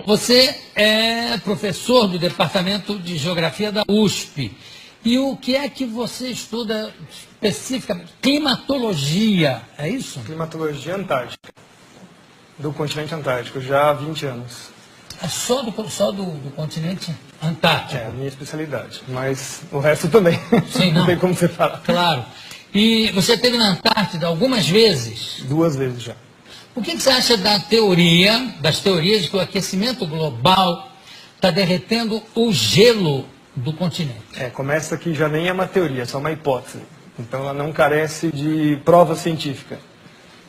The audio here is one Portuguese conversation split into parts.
Você é professor do Departamento de Geografia da USP. E o que é que você estuda especificamente? Climatologia, é isso? Climatologia antártica, do continente antártico, já há 20 anos. É só do continente antártico? É a minha especialidade, mas o resto também. Sim, não tem como separar. Claro. E você esteve na Antártida algumas vezes? 2 vezes já. O que você acha das teorias de que o aquecimento global está derretendo o gelo do continente? Começa que já nem é uma teoria, é só uma hipótese. Então ela não carece de prova científica.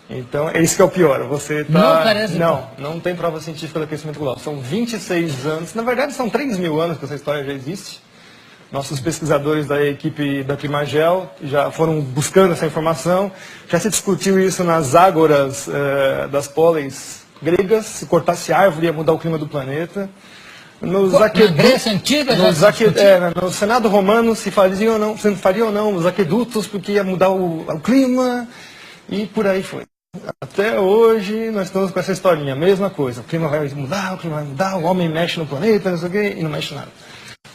Então é isso que é o pior. Você tá... Não carece de prova? Não tem prova científica do aquecimento global. São 26 anos, na verdade são 3.000 anos que essa história já existe. Nossos pesquisadores da equipe da Climagel já foram buscando essa informação. Já se discutiu isso nas ágoras das póleis gregas. Se cortasse árvore ia mudar o clima do planeta. Na Grécia Antiga no Senado Romano se faria ou não os aquedutos porque ia mudar o clima e por aí foi. Até hoje nós estamos com essa historinha, mesma coisa. O clima vai mudar, o homem mexe no planeta, não sei o quê, e não mexe nada.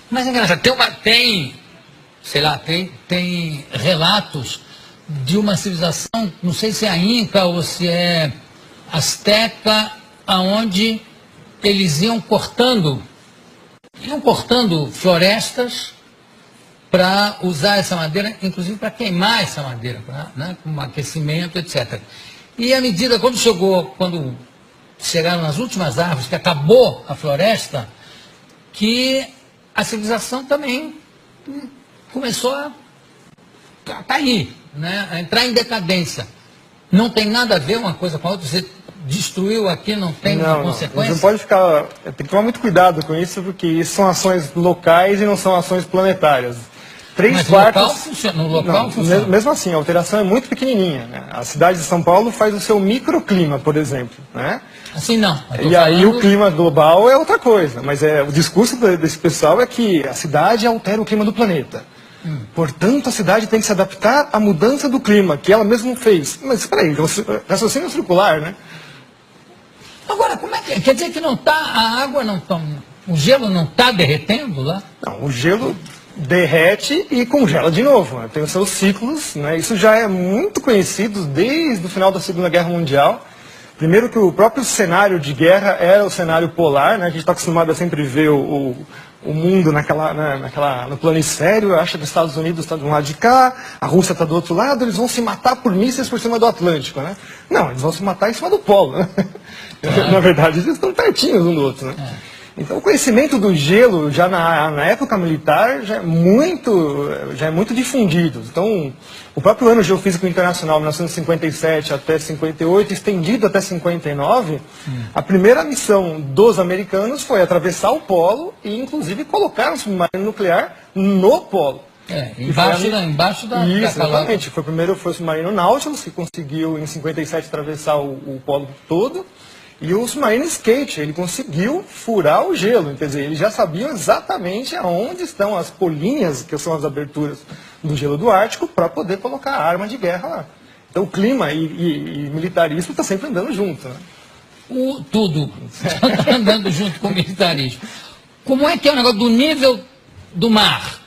Mas é engraçado, tem relatos de uma civilização, não sei se é a Inca ou se é Azteca, aonde eles iam cortando florestas para usar essa madeira, inclusive para queimar essa madeira, com aquecimento, etc. E à medida, quando chegaram nas últimas árvores, que acabou a floresta, que a civilização também começou a cair, a entrar em decadência. Não tem nada a ver uma coisa com a outra. Você destruiu aqui, não tem uma consequência? Você pode tem que tomar muito cuidado com isso, porque isso são ações locais e não são ações planetárias. No local funciona. Mesmo assim, a alteração é muito pequenininha. A cidade de São Paulo faz o seu microclima, por exemplo. Assim não. E aí o clima global é outra coisa. Mas o discurso desse pessoal é que a cidade altera o clima do planeta. Portanto, a cidade tem que se adaptar à mudança do clima, que ela mesma fez. Mas espera aí, raciocínio circular, né? Agora, como é que quer dizer que o gelo não está derretendo lá? Não, o gelo derrete e congela de novo. Tem os seus ciclos, Isso já é muito conhecido desde o final da Segunda Guerra Mundial. Primeiro que o próprio cenário de guerra era o cenário polar, A gente está acostumado a sempre ver o mundo no planisfério. Acha que os Estados Unidos estão de um lado de cá, a Rússia está do outro lado, eles vão se matar por mísseis por cima do Atlântico, Não, eles vão se matar em cima do polo, Na verdade, eles estão pertinhos um do outro, Então, o conhecimento do gelo, já na época militar, já é muito difundido. Então, o próprio Ano Geofísico Internacional, 1957 até 58, estendido até 59, a primeira missão dos americanos foi atravessar o polo e, inclusive, colocar um submarino nuclear no polo. Embaixo da exatamente. Foi o submarino Nautilus, que conseguiu, em 57, atravessar o polo todo. E o submarino Skate, ele conseguiu furar o gelo, quer dizer, eles já sabiam exatamente aonde estão as polinhas, que são as aberturas do gelo do Ártico, para poder colocar a arma de guerra lá. Então o clima e militarismo está sempre andando junto. Tudo está andando junto com o militarismo. Como é que é o negócio do nível do mar?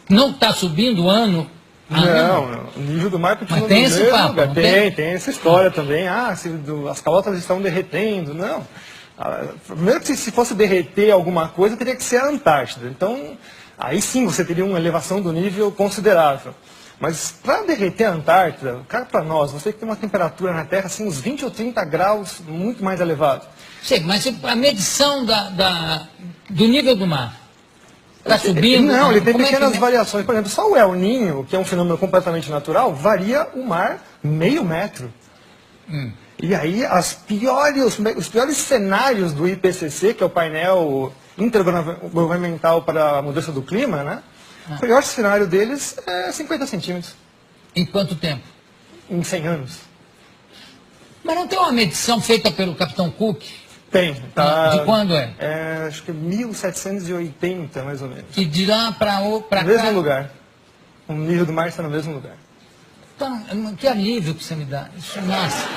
Não está subindo o ano? Não, o nível do mar continua no mesmo lugar. Tem essa história também. As calotas estão derretendo. Não. Primeiro que se fosse derreter alguma coisa, teria que ser a Antártida. Então, aí sim você teria uma elevação do nível considerável. Mas para derreter a Antártida, para nós, você tem uma temperatura na Terra, assim, uns 20 ou 30 graus, muito mais elevado. Sei, mas a medição do nível do mar está subindo? Não, ele tem pequenas variações. Por exemplo, só o El Niño, que é um fenômeno completamente natural, varia o mar meio metro. E aí os piores cenários do IPCC, que é o painel intergovernamental para a mudança do clima, o pior cenário deles é 50 centímetros. Em quanto tempo? Em 100 anos. Mas não tem uma medição feita pelo Capitão Cook? Tem. De quando é? Acho que é 1780, mais ou menos. E de lá para cá? No mesmo lugar. O nível do mar está no mesmo lugar. Então, que alívio que você me dá. Isso, nossa.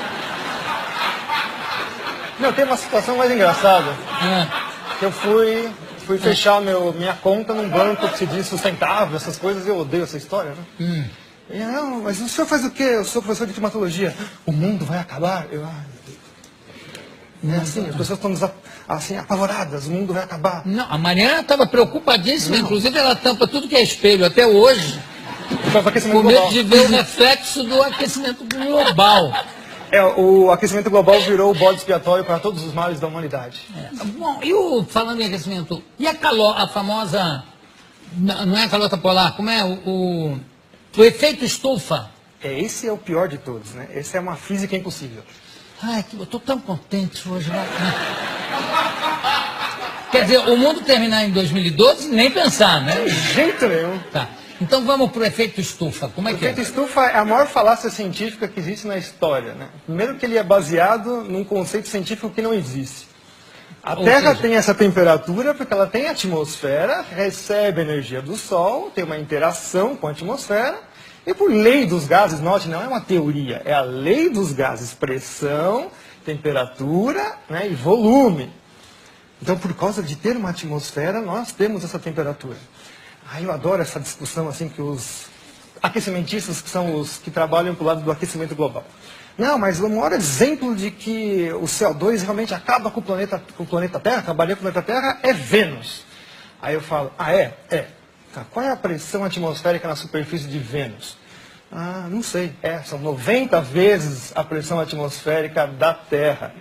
Não, tem uma situação mais engraçada. Ah, Que eu fui fechar minha conta num banco que se diz sustentável, essas coisas, eu odeio essa história, né? E, não, mas o senhor faz o quê? Eu sou professor de climatologia. O mundo vai acabar? Eu, assim, as pessoas estão assim, apavoradas, o mundo vai acabar. não, a Mariana estava preocupadíssima, inclusive ela tampa tudo que é espelho até hoje, Por causa do aquecimento com medo global. de ver o reflexo do aquecimento global. O aquecimento global virou o bode expiatório para todos os males da humanidade. Bom, falando em aquecimento, e a famosa, não é a calota polar, como é o efeito estufa? Esse é o pior de todos, né? Essa é uma física impossível. Ai, eu estou tão contente hoje. Quer dizer, o mundo terminar em 2012, nem pensar, né? De jeito nenhum. Tá. Então vamos para o efeito estufa. Como é O que é? efeito estufa é a maior falácia científica que existe na história, né? Primeiro que ele é baseado num conceito científico que não existe. A Terra tem essa temperatura porque ela tem atmosfera, recebe energia do Sol, tem uma interação com a atmosfera, e por lei dos gases, note, não é uma teoria, é a lei dos gases, pressão, temperatura, né, e volume. Então, por causa de ter uma atmosfera, nós temos essa temperatura. Eu adoro essa discussão assim que os aquecimentistas, que são os que trabalham para o lado do aquecimento global. Não, mas o maior exemplo de que o CO2 realmente acaba com o planeta Terra, acabaria com o planeta Terra, é Vênus. Aí eu falo, é? Tá, qual é a pressão atmosférica na superfície de Vênus? Não sei. São 90 vezes a pressão atmosférica da Terra.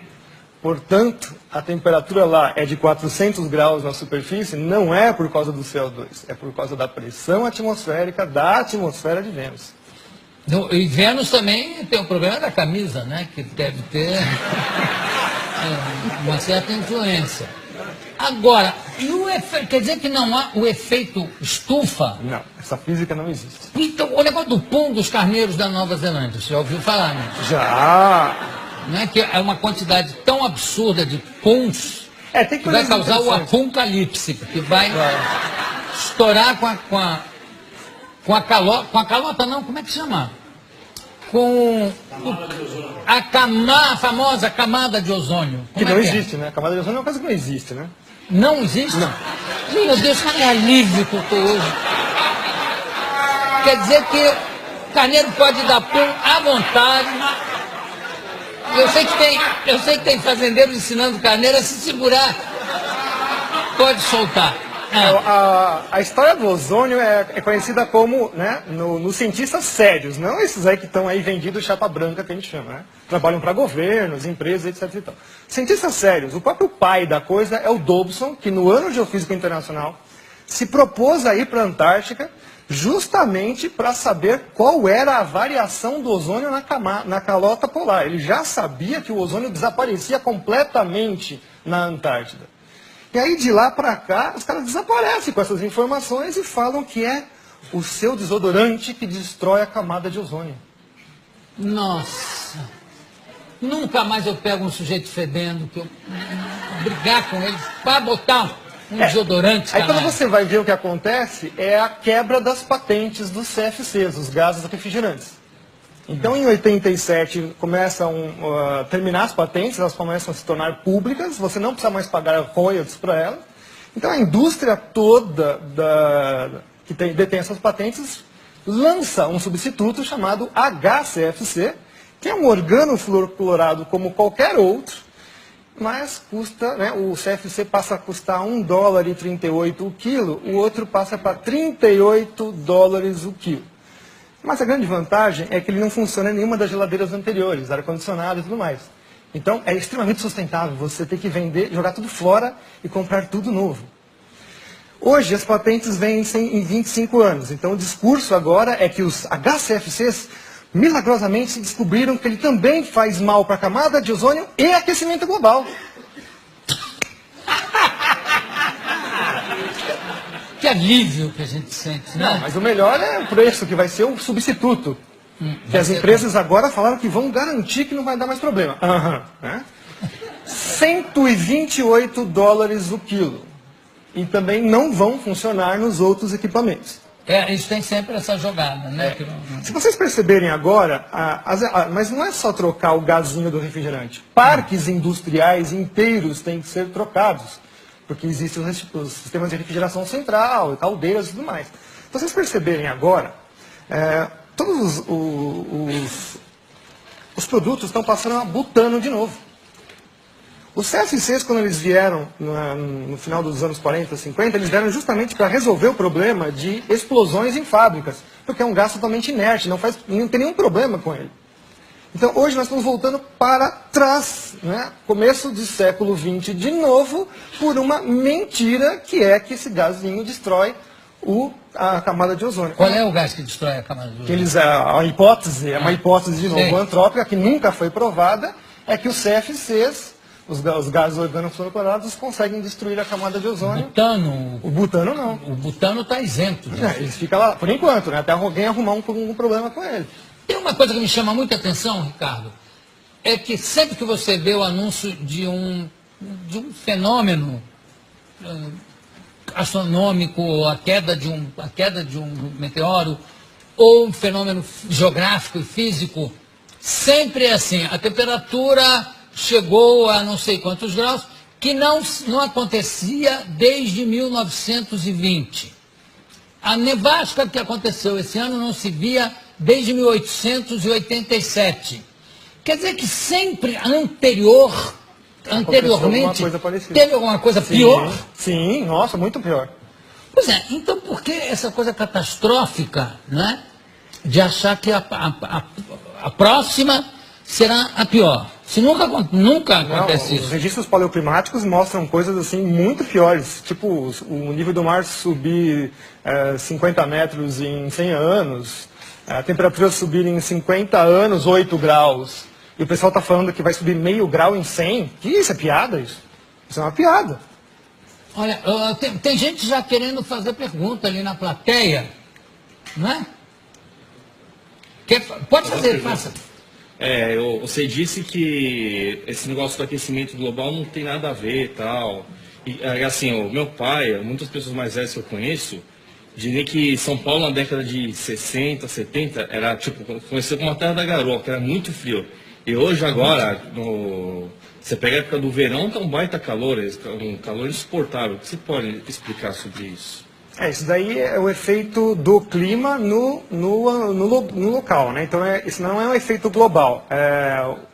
Portanto, a temperatura lá é de 400 graus na superfície, não é por causa do CO2, é por causa da pressão atmosférica da atmosfera de Vênus. E Vênus também tem o problema da camisa, né? Que deve ter uma certa influência. Agora, e o efeito, quer dizer que não há o efeito estufa? Não, essa física não existe. Então, o negócio do pum dos carneiros da Nova Zelândia, você já ouviu falar, né? Já! Não é que é uma quantidade tão absurda de puns tem que vai causar o apocalipse, que vai estourar com a calota não, como é que chama? Com a famosa camada de ozônio. Que não existe, né? A camada de ozônio é uma coisa que não existe, né? Não existe? Não. Meu Deus, que alívio que eu estou hoje. Quer dizer que o carneiro pode dar pum à vontade. Eu sei que tem fazendeiros ensinando o carneiro a se segurar. Pode soltar. A história do ozônio é conhecida como, né, nos cientistas sérios, não esses aí que estão aí vendidos chapa branca, que a gente chama, né? Trabalham para governos, empresas, etc. E tal. Cientistas sérios, o próprio pai da coisa é o Dobson, que no ano de Geofísica Internacional se propôs a ir para a Antártica justamente para saber qual era a variação do ozônio na calota polar. Ele já sabia que o ozônio desaparecia completamente na Antártida. E aí, de lá para cá, os caras desaparecem com essas informações e falam que é o seu desodorante que destrói a camada de ozônio. Nossa! Nunca mais eu pego um sujeito fedendo, que eu brigar com ele para botar um desodorante. Aí quando você vai ver o que acontece, é a quebra das patentes dos CFCs, os gases refrigerantes. Então, em 87, começam a terminar as patentes, elas começam a se tornar públicas, você não precisa mais pagar royalties para elas. Então, a indústria toda que detém essas patentes lança um substituto chamado HCFC, que é um organofluorclorado como qualquer outro, mas custa, né, o CFC passa a custar $1,38 o quilo, o outro passa para $38 o quilo. Mas a grande vantagem é que ele não funciona em nenhuma das geladeiras anteriores, ar-condicionado e tudo mais. Então, é extremamente sustentável. Você tem que vender, jogar tudo fora e comprar tudo novo. Hoje, as patentes vencem em 25 anos. Então, o discurso agora é que os HCFCs, milagrosamente, descobriram que ele também faz mal para a camada de ozônio e aquecimento global. Que alívio que a gente sente, né? Não, mas o melhor é o preço, que vai ser o substituto. Que as empresas agora falaram que vão garantir que não vai dar mais problema. Né? $128 o quilo. E também não vão funcionar nos outros equipamentos. Isso tem sempre essa jogada, né? Se vocês perceberem agora, mas não é só trocar o gazinho do refrigerante. Parques industriais inteiros têm que ser trocados, porque existem os sistemas de refrigeração central, caldeiras e tudo mais. Se vocês perceberem agora, todos os produtos estão passando a butano de novo. Os CFCs, quando eles vieram no final dos anos 40, 50, eles vieram justamente para resolver o problema de explosões em fábricas, porque é um gás totalmente inerte, não tem nenhum problema com ele. Então, hoje nós estamos voltando para trás, né? Começo do século XX de novo, por uma mentira que é que esse gazinho destrói a camada de ozônio. Qual é o gás que destrói a camada de ozônio? A hipótese, é uma hipótese de novo antrópica, que nunca foi provada, é que os CFCs, os gases organofluorocorados, conseguem destruir a camada de ozônio. O butano não. O butano está isento. Ele fica lá, por enquanto, né? Até alguém arrumar um problema com ele. Tem uma coisa que me chama muita atenção, Ricardo, é que sempre que você vê o anúncio de um fenômeno astronômico, a queda de um meteoro, ou um fenômeno geográfico e físico, sempre é assim, a temperatura chegou a não sei quantos graus, que não acontecia desde 1920. A nevasca que aconteceu esse ano não se via desde 1887. Quer dizer que sempre anteriormente, teve alguma coisa pior? Sim, nossa, muito pior. Pois é, então por que essa coisa catastrófica, né, de achar que a próxima será a pior? Se nunca acontece isso. Os registros paleoclimáticos mostram coisas assim muito piores, tipo o nível do mar subir 50 metros em 100 anos, a temperatura subir em 50 anos 8 graus, e o pessoal está falando que vai subir meio grau em 100. Que isso, é piada isso? Isso é uma piada. Olha, tem gente já querendo fazer pergunta ali na plateia, não é? Pode fazer, faça. Você disse que esse negócio do aquecimento global não tem nada a ver e tal. E, assim, o meu pai, muitas pessoas mais velhas que eu conheço, dizem que São Paulo na década de 60, 70, era tipo, conhecido como a terra da garoa, que era muito frio. E hoje agora, você pega a época do verão, tá um baita calor, um calor insuportável. O que você pode explicar sobre isso? Isso daí é o efeito do clima no local, né? Então, isso não é um efeito global.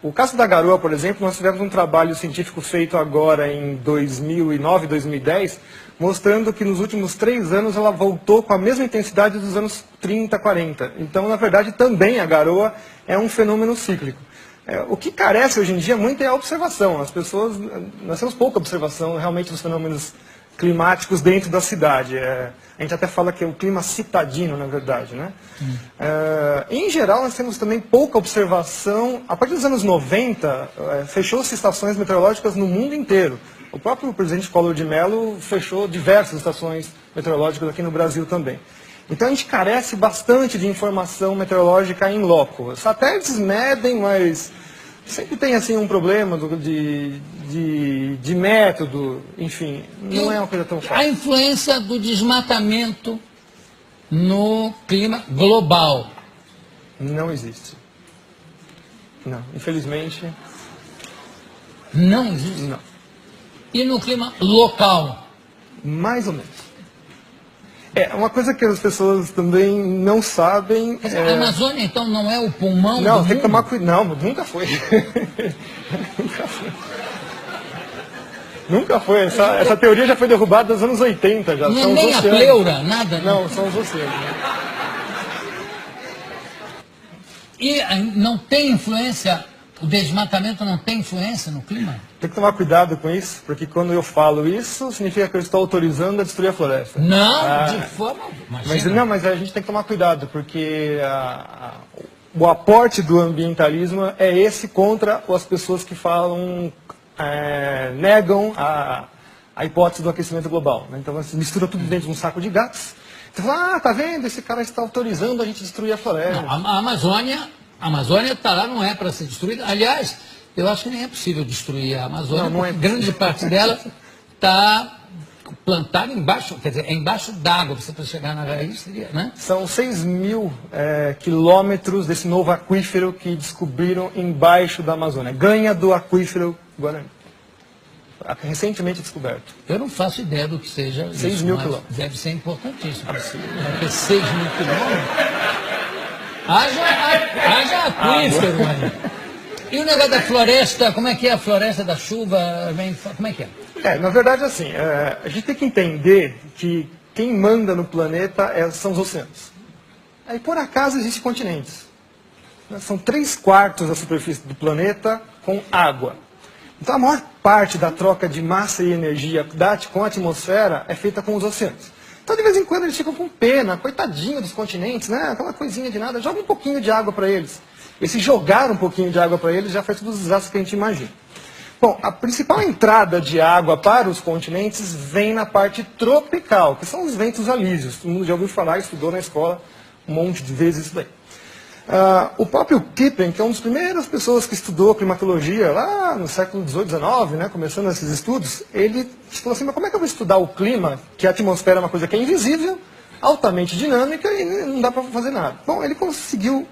O caso da garoa, por exemplo, nós tivemos um trabalho científico feito agora em 2009, 2010, mostrando que nos últimos 3 anos ela voltou com a mesma intensidade dos anos 30, 40. Então, na verdade, também a garoa é um fenômeno cíclico. O que carece hoje em dia muito é a observação. Nós temos pouca observação realmente dos fenômenos climáticos dentro da cidade. A gente até fala que é o clima citadino, na verdade, né? Em geral, nós temos também pouca observação. A partir dos anos 90, fechou-se estações meteorológicas no mundo inteiro. O próprio presidente Collor de Mello fechou diversas estações meteorológicas aqui no Brasil também. Então, a gente carece bastante de informação meteorológica em loco. Satélites medem, mas sempre tem assim um problema de método, enfim, não é uma coisa tão fácil. A influência do desmatamento no clima global? Não existe. Não, infelizmente. Não existe? Não. E no clima local? Mais ou menos. Uma coisa que as pessoas também não sabem... A Amazônia, então, não é o pulmão Não, do tem mundo? que tomar cuidado. Não, nunca foi. Nunca foi. Nunca foi. Essa teoria já foi derrubada nos anos 80. Já. Não são é nem a pleura, nada? Não, são os oceanos. E não tem influência, o desmatamento não tem influência no clima? Tem que tomar cuidado com isso, porque quando eu falo isso, significa que eu estou autorizando a destruir a floresta. Não, de forma... Mas a gente tem que tomar cuidado, porque o aporte do ambientalismo é esse contra as pessoas que falam, negam a hipótese do aquecimento global. Né? Então, você mistura tudo dentro de um saco de gatos. Você fala, tá vendo? Esse cara está autorizando a gente destruir a floresta. Não, a Amazônia está lá, não é para ser destruída. Aliás, eu acho que nem é possível destruir a Amazônia, não é porque grande parte dela está plantado embaixo, quer dizer, é embaixo d'água, você para chegar na raiz, seria, né? São 6.000 quilômetros desse novo aquífero que descobriram embaixo da Amazônia. Ganha do aquífero Guarani. Recentemente descoberto. Eu não faço ideia do que seja 6.000 mas quilômetros. deve ser importantíssimo. Porque 6.000 quilômetros. Haja aquífero, aí. E o negócio da floresta, como é que é a floresta da chuva? Como é que é? Na verdade, assim, a gente tem que entender que quem manda no planeta são os oceanos. Aí, por acaso, existem continentes. São 3/4 da superfície do planeta com água. Então, a maior parte da troca de massa e energia com a atmosfera é feita com os oceanos. Então, de vez em quando, eles ficam com pena, coitadinho dos continentes, né? Aquela coisinha de nada, joga um pouquinho de água para eles. E se jogar um pouquinho de água para eles, já faz todos os desastres que a gente imagina. Bom, a principal entrada de água para os continentes vem na parte tropical, que são os ventos alísios. Todo mundo já ouviu falar, estudou na escola um monte de vezes isso daí. O próprio Kippen, que é uma das primeiras pessoas que estudou climatologia lá no século XVIII, XIX, né, começando esses estudos, ele falou assim, mas como é que eu vou estudar o clima, que a atmosfera é uma coisa que é invisível, altamente dinâmica e não dá para fazer nada? Bom, ele conseguiu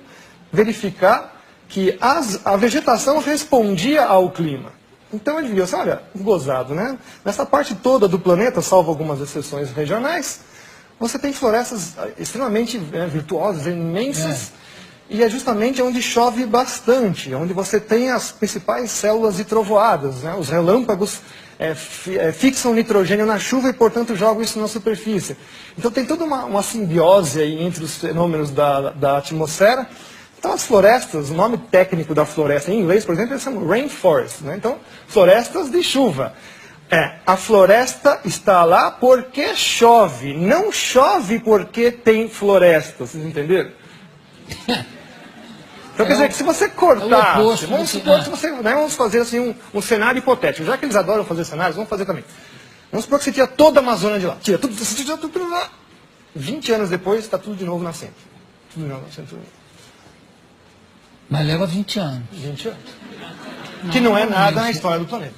verificar que a vegetação respondia ao clima. Então ele viu assim, olha, gozado, né? Nessa parte toda do planeta, salvo algumas exceções regionais, você tem florestas extremamente virtuosas, imensas, e é justamente onde chove bastante, onde você tem as principais células de trovoadas, né? Os relâmpagos fixam nitrogênio na chuva e, portanto, jogam isso na superfície. Então tem toda uma simbiose aí entre os fenômenos da atmosfera. Então as florestas, o nome técnico da floresta em inglês, por exemplo, eles chamam rainforest, né? Então, florestas de chuva. A floresta está lá porque chove, não chove porque tem floresta, vocês entenderam? Então quer dizer que se você cortar, vamos supor que você, né, vamos fazer assim um cenário hipotético, já que eles adoram fazer cenários, vamos fazer também. Vamos supor que você tira toda a Amazônia de lá, tira tudo lá, 20 anos depois está tudo de novo nascendo. Tudo de novo nascendo. Mas leva 20 anos. 20 anos. Que não é nada na história do planeta.